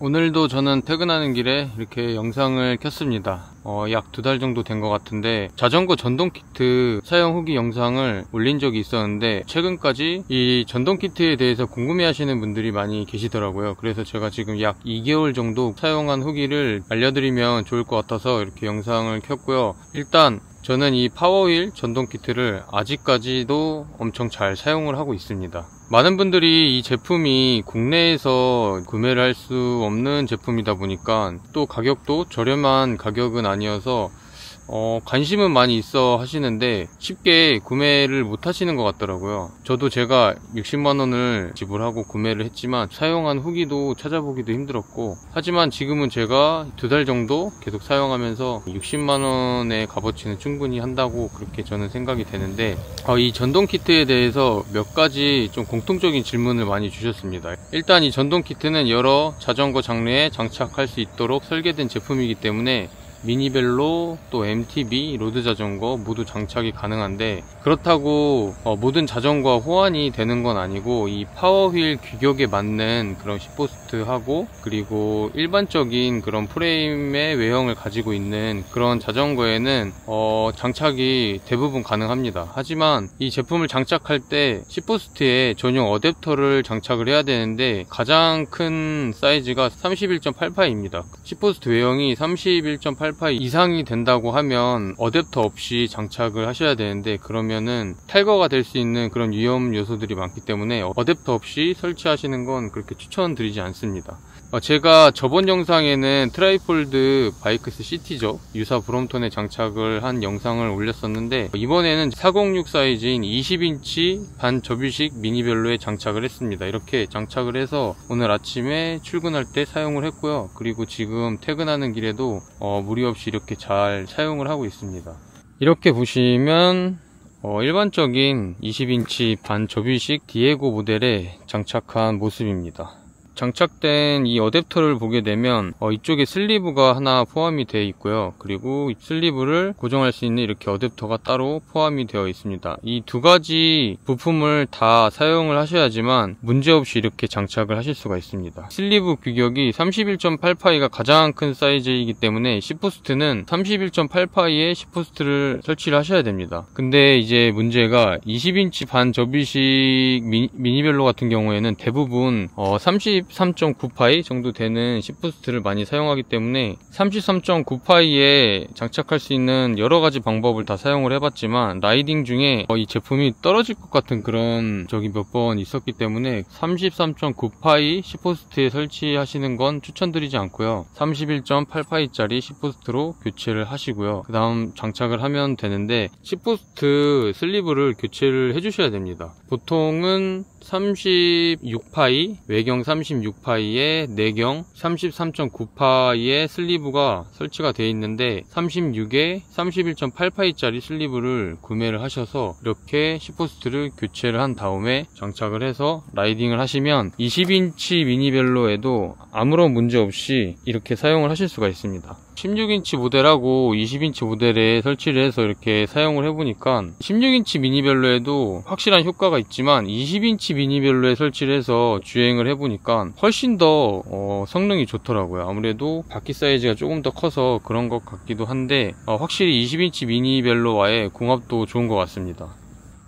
오늘도 저는 퇴근하는 길에 이렇게 영상을 켰습니다. 약 2달 정도 된 것 같은데 자전거 전동 키트 사용 후기 영상을 올린 적이 있었는데 최근까지 이 전동 키트에 대해서 궁금해 하시는 분들이 많이 계시더라고요. 그래서 제가 지금 약 2개월 정도 사용한 후기를 알려드리면 좋을 것 같아서 이렇게 영상을 켰고요. 일단 저는 이 파워휠 전동 키트를 아직까지도 엄청 잘 사용을 하고 있습니다. 많은 분들이 이 제품이 국내에서 구매를 할 수 없는 제품이다 보니까 또 가격도 저렴한 가격은 아니어서 관심은 많이 있어 하시는데 쉽게 구매를 못 하시는 것 같더라고요. 저도 제가 60만원을 지불하고 구매를 했지만 사용한 후기도 찾아보기도 힘들었고, 하지만 지금은 제가 2달 정도 계속 사용하면서 60만원의 값어치는 충분히 한다고 그렇게 저는 생각이 되는데, 이 전동 키트에 대해서 몇 가지 좀 공통적인 질문을 많이 주셨습니다. 일단 이 전동 키트는 여러 자전거 장르에 장착할 수 있도록 설계된 제품이기 때문에 미니벨로 또 MTB, 로드 자전거 모두 장착이 가능한데, 그렇다고 모든 자전거와 호환이 되는 건 아니고 이 파워휠 규격에 맞는 그런 10포스트하고 그리고 일반적인 그런 프레임의 외형을 가지고 있는 그런 자전거에는 장착이 대부분 가능합니다. 하지만 이 제품을 장착할 때 10포스트에 전용 어댑터를 장착을 해야 되는데 가장 큰 사이즈가 31.88입니다. 10포스트 외형이 31.88 이상이 된다고 하면 어댑터 없이 장착을 하셔야 되는데, 그러면은 탈거가 될 수 있는 그런 위험 요소들이 많기 때문에 어댑터 없이 설치하시는 건 그렇게 추천드리지 않습니다. 제가 저번 영상에는 트라이폴드 바이크스 시티죠, 유사 브롬톤에 장착을 한 영상을 올렸었는데, 이번에는 406 사이즈인 20인치 반접이식 미니벨로에 장착을 했습니다. 이렇게 장착을 해서 오늘 아침에 출근할 때 사용을 했고요. 그리고 지금 퇴근하는 길에도 무리 없이 이렇게 잘 사용을 하고 있습니다. 이렇게 보시면 일반적인 20인치 반접이식 디에고 모델에 장착한 모습입니다. 장착된 이 어댑터를 보게 되면 이쪽에 슬리브가 하나 포함이 되어 있고요. 그리고 이 슬리브를 고정할 수 있는 이렇게 어댑터가 따로 포함이 되어 있습니다. 이 두 가지 부품을 다 사용을 하셔야지만 문제없이 이렇게 장착을 하실 수가 있습니다. 슬리브 규격이 31.8파이가 가장 큰 사이즈이기 때문에 10포스트는 31.8파이에 10포스트를 설치를 하셔야 됩니다. 근데 이제 문제가 20인치 반접이식 미니벨로 같은 경우에는 대부분 33.9파이 정도 되는 10포스트를 많이 사용하기 때문에 33.9파이에 장착할 수 있는 여러가지 방법을 다 사용을 해봤지만 라이딩 중에 이 제품이 떨어질 것 같은 그런 적이 몇 번 있었기 때문에 33.9파이 10포스트에 설치하시는 건 추천드리지 않고요. 31.8파이 짜리 10포스트로 교체를 하시고요. 그 다음 장착을 하면 되는데 10포스트 슬리브를 교체를 해주셔야 됩니다. 보통은 36파이, 외경 36파이에 내경 33.9파이의 슬리브가 설치가 되어 있는데 36에 31.8파이 짜리 슬리브를 구매를 하셔서 이렇게 10포스트를 교체를 한 다음에 장착을 해서 라이딩을 하시면 20인치 미니벨로에도 아무런 문제 없이 이렇게 사용을 하실 수가 있습니다. 16인치 모델하고 20인치 모델에 설치를 해서 이렇게 사용을 해보니까 16인치 미니벨로에도 확실한 효과가 있지만 20인치 미니벨로에 설치를 해서 주행을 해보니까 훨씬 더 성능이 좋더라고요. 아무래도 바퀴 사이즈가 조금 더 커서 그런 것 같기도 한데 확실히 20인치 미니벨로와의 궁합도 좋은 것 같습니다.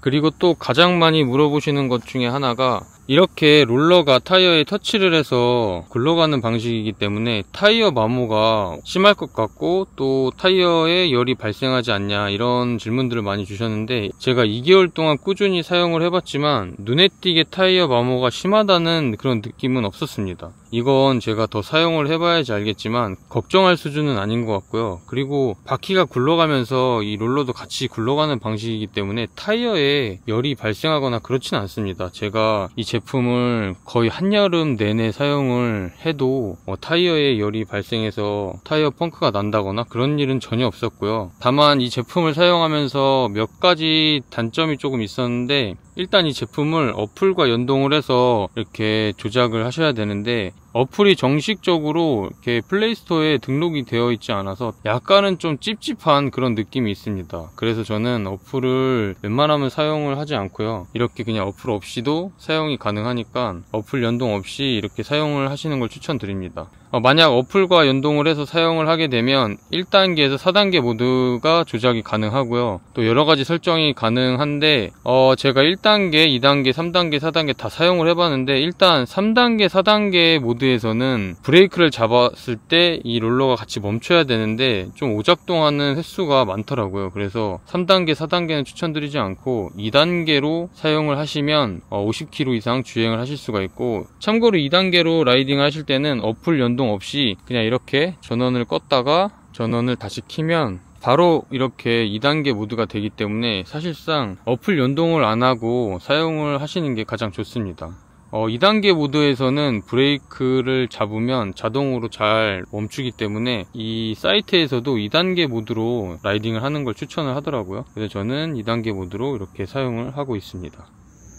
그리고 또 가장 많이 물어보시는 것 중에 하나가 이렇게 롤러가 타이어에 터치를 해서 굴러가는 방식이기 때문에 타이어 마모가 심할 것 같고 또 타이어에 열이 발생하지 않냐, 이런 질문들을 많이 주셨는데, 제가 2개월 동안 꾸준히 사용을 해봤지만 눈에 띄게 타이어 마모가 심하다는 그런 느낌은 없었습니다. 이건 제가 더 사용을 해봐야지 알겠지만 걱정할 수준은 아닌 것 같고요. 그리고 바퀴가 굴러가면서 이 롤러도 같이 굴러가는 방식이기 때문에 타이어에 열이 발생하거나 그렇진 않습니다. 제가 이 제품을 거의 한여름 내내 사용을 해도 타이어에 열이 발생해서 타이어 펑크가 난다거나 그런 일은 전혀 없었고요. 다만 이 제품을 사용하면서 몇 가지 단점이 조금 있었는데, 일단 이 제품을 어플과 연동을 해서 이렇게 조작을 하셔야 되는데 어플이 정식적으로 이렇게 플레이스토어에 등록이 되어 있지 않아서 약간은 좀 찝찝한 그런 느낌이 있습니다. 그래서 저는 어플을 웬만하면 사용을 하지 않고요, 이렇게 그냥 어플 없이도 사용이 가능하니까 어플 연동 없이 이렇게 사용을 하시는 걸 추천드립니다. 만약 어플과 연동을 해서 사용을 하게 되면 1단계에서 4단계 모드가 조작이 가능하고요, 또 여러가지 설정이 가능한데 제가 1단계, 2단계, 3단계, 4단계 다 사용을 해봤는데, 일단 3단계, 4단계 모드에서는 브레이크를 잡았을 때 이 롤러가 같이 멈춰야 되는데 좀 오작동하는 횟수가 많더라고요. 그래서 3단계, 4단계는 추천드리지 않고 2단계로 사용을 하시면 50km 이상 주행을 하실 수가 있고, 참고로 2단계로 라이딩 하실 때는 어플 연동 없이 그냥 이렇게 전원을 껐다가 전원을 다시 켜면 바로 이렇게 2단계 모드가 되기 때문에 사실상 어플 연동을 안 하고 사용을 하시는 게 가장 좋습니다. 2단계 모드에서는 브레이크를 잡으면 자동으로 잘 멈추기 때문에 이 사이트에서도 2단계 모드로 라이딩을 하는 걸 추천을 하더라고요. 그래서 저는 2단계 모드로 이렇게 사용을 하고 있습니다.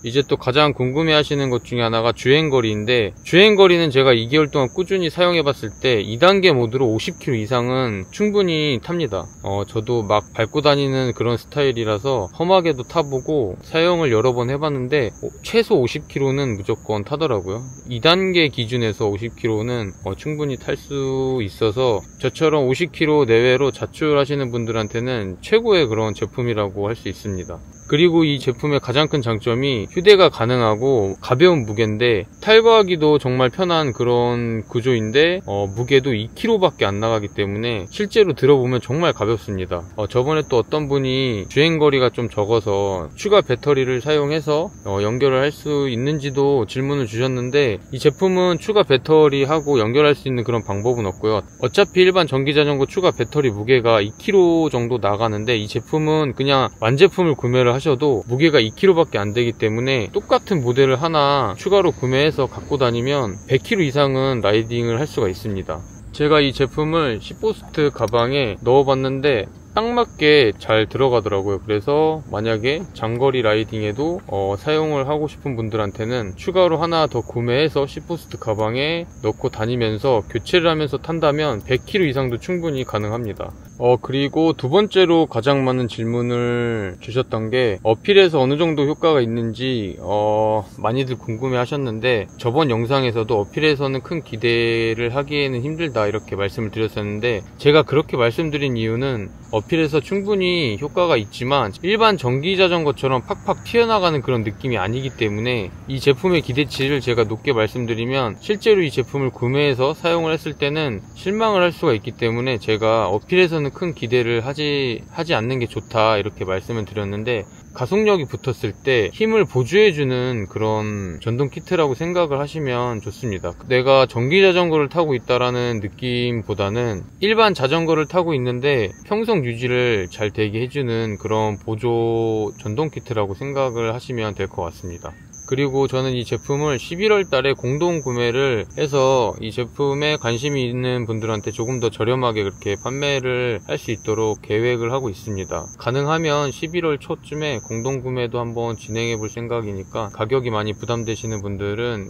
이제 또 가장 궁금해 하시는 것 중에 하나가 주행거리인데, 주행거리는 제가 2개월 동안 꾸준히 사용해 봤을 때 2단계 모드로 50km 이상은 충분히 탑니다. 저도 막 밟고 다니는 그런 스타일이라서 험하게도 타보고 사용을 여러 번 해봤는데 최소 50km는 무조건 타더라고요. 2단계 기준에서 50km는 충분히 탈 수 있어서 저처럼 50km 내외로 자출하시는 분들한테는 최고의 그런 제품이라고 할 수 있습니다. 그리고 이 제품의 가장 큰 장점이 휴대가 가능하고 가벼운 무게인데, 탈거하기도 정말 편한 그런 구조인데 무게도 2kg 밖에 안 나가기 때문에 실제로 들어보면 정말 가볍습니다. 저번에 또 어떤 분이 주행거리가 좀 적어서 추가 배터리를 사용해서 연결을 할 수 있는지도 질문을 주셨는데, 이 제품은 추가 배터리하고 연결할 수 있는 그런 방법은 없고요. 어차피 일반 전기자전거 추가 배터리 무게가 2kg 정도 나가는데, 이 제품은 그냥 완제품을 구매를 하셔도 무게가 2kg 밖에 안 되기 때문에 똑같은 모델을 하나 추가로 구매해서 갖고 다니면 100km 이상은 라이딩을 할 수가 있습니다. 제가 이 제품을 시포스트 가방에 넣어봤는데 딱 맞게 잘 들어가더라고요. 그래서 만약에 장거리 라이딩에도 사용을 하고 싶은 분들한테는 추가로 하나 더 구매해서 시포스트 가방에 넣고 다니면서 교체를 하면서 탄다면 100km 이상도 충분히 가능합니다. 그리고 두 번째로 가장 많은 질문을 주셨던 게 어필에서 어느 정도 효과가 있는지 많이들 궁금해 하셨는데, 저번 영상에서도 어필에서는 큰 기대를 하기에는 힘들다 이렇게 말씀을 드렸었는데, 제가 그렇게 말씀드린 이유는 어필에서 충분히 효과가 있지만 일반 전기자전거처럼 팍팍 튀어나가는 그런 느낌이 아니기 때문에 이 제품의 기대치를 제가 높게 말씀드리면 실제로 이 제품을 구매해서 사용을 했을 때는 실망을 할 수가 있기 때문에 제가 어필에서는 큰 기대를 하지 않는 게 좋다 이렇게 말씀을 드렸는데, 가속력이 붙었을 때 힘을 보조해주는 그런 전동 키트라고 생각을 하시면 좋습니다. 내가 전기자전거를 타고 있다라는 느낌보다는 일반 자전거를 타고 있는데 평속 유지를 잘 되게 해주는 그런 보조 전동 키트라고 생각을 하시면 될 것 같습니다. 그리고 저는 이 제품을 11월 달에 공동 구매를 해서 이 제품에 관심이 있는 분들한테 조금 더 저렴하게 그렇게 판매를 할 수 있도록 계획을 하고 있습니다. 가능하면 11월 초쯤에 공동 구매도 한번 진행해 볼 생각이니까 가격이 많이 부담되시는 분들은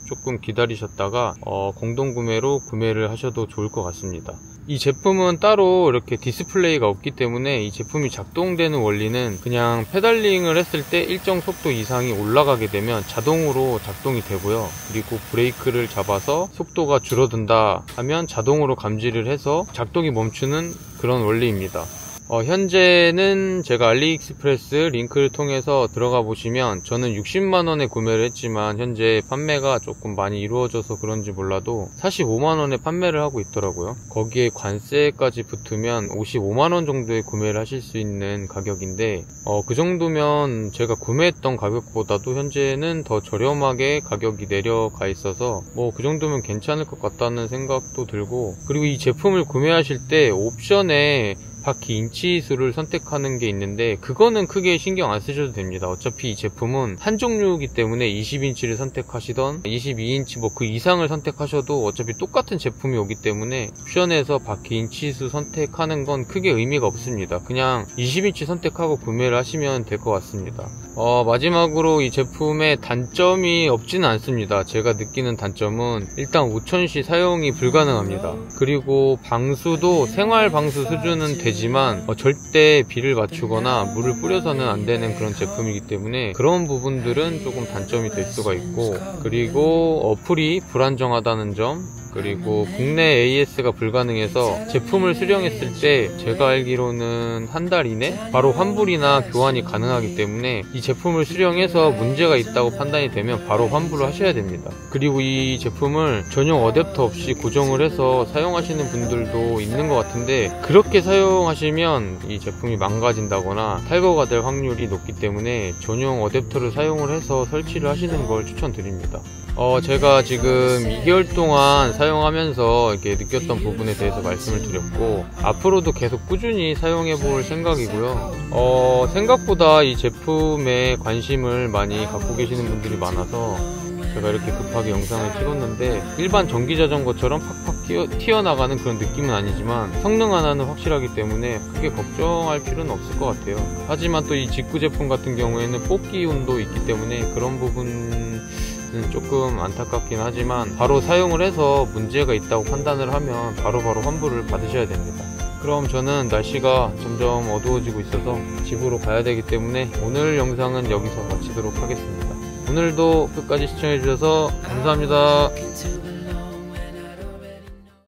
조금 기다리셨다가 공동 구매로 구매를 하셔도 좋을 것 같습니다. 이 제품은 따로 이렇게 디스플레이가 없기 때문에 이 제품이 작동되는 원리는 그냥 페달링을 했을 때 일정 속도 이상이 올라가게 되면 자동으로 작동이 되고요. 그리고 브레이크를 잡아서 속도가 줄어든다 하면 자동으로 감지를 해서 작동이 멈추는 그런 원리입니다. 현재는 제가 알리익스프레스 링크를 통해서 들어가 보시면 저는 60만원에 구매를 했지만 현재 판매가 조금 많이 이루어져서 그런지 몰라도 45만원에 판매를 하고 있더라고요. 거기에 관세까지 붙으면 55만원 정도에 구매를 하실 수 있는 가격인데 그 정도면 제가 구매했던 가격보다도 현재는 더 저렴하게 가격이 내려가 있어서 그 정도면 괜찮을 것 같다는 생각도 들고, 그리고 이 제품을 구매하실 때 옵션에 바퀴 인치 수를 선택하는 게 있는데 그거는 크게 신경 안 쓰셔도 됩니다. 어차피 이 제품은 한 종류이기 때문에 20인치를 선택하시던 22인치 뭐 그 이상을 선택하셔도 어차피 똑같은 제품이 오기 때문에 옵션에서 바퀴 인치 수 선택하는 건 크게 의미가 없습니다. 그냥 20인치 선택하고 구매를 하시면 될 것 같습니다. 마지막으로 이 제품의 단점이 없지는 않습니다. 제가 느끼는 단점은 일단 5000시 사용이 불가능합니다. 그리고 방수도 생활 방수 수준은 되지만 절대 비를 맞추거나 물을 뿌려서는 안 되는 그런 제품이기 때문에 그런 부분들은 조금 단점이 될 수가 있고, 그리고 어플이 불안정하다는 점, 그리고 국내 AS가 불가능해서 제품을 수령했을 때 제가 알기로는 한 달 이내 바로 환불이나 교환이 가능하기 때문에 이 제품을 수령해서 문제가 있다고 판단이 되면 바로 환불을 하셔야 됩니다. 그리고 이 제품을 전용 어댑터 없이 고정을 해서 사용하시는 분들도 있는 것 같은데, 그렇게 사용하시면 이 제품이 망가진다거나 탈거가 될 확률이 높기 때문에 전용 어댑터를 사용을 해서 설치를 하시는 걸 추천드립니다. 제가 지금 2개월 동안 사용하면서 이렇게 느꼈던 부분에 대해서 말씀을 드렸고, 앞으로도 계속 꾸준히 사용해 볼 생각이고요. 생각보다 이 제품에 관심을 많이 갖고 계시는 분들이 많아서 제가 이렇게 급하게 영상을 찍었는데, 일반 전기자전거처럼 팍팍 튀어나가는 그런 느낌은 아니지만 성능 하나는 확실하기 때문에 크게 걱정할 필요는 없을 것 같아요. 하지만 또 이 직구 제품 같은 경우에는 뽑기 운도 있기 때문에 그런 부분은 조금 안타깝긴 하지만 바로 사용을 해서 문제가 있다고 판단을 하면 바로바로 환불을 받으셔야 됩니다. 그럼 저는 날씨가 점점 어두워지고 있어서 집으로 가야 되기 때문에 오늘 영상은 여기서 마치도록 하겠습니다. 오늘도 끝까지 시청해주셔서 감사합니다.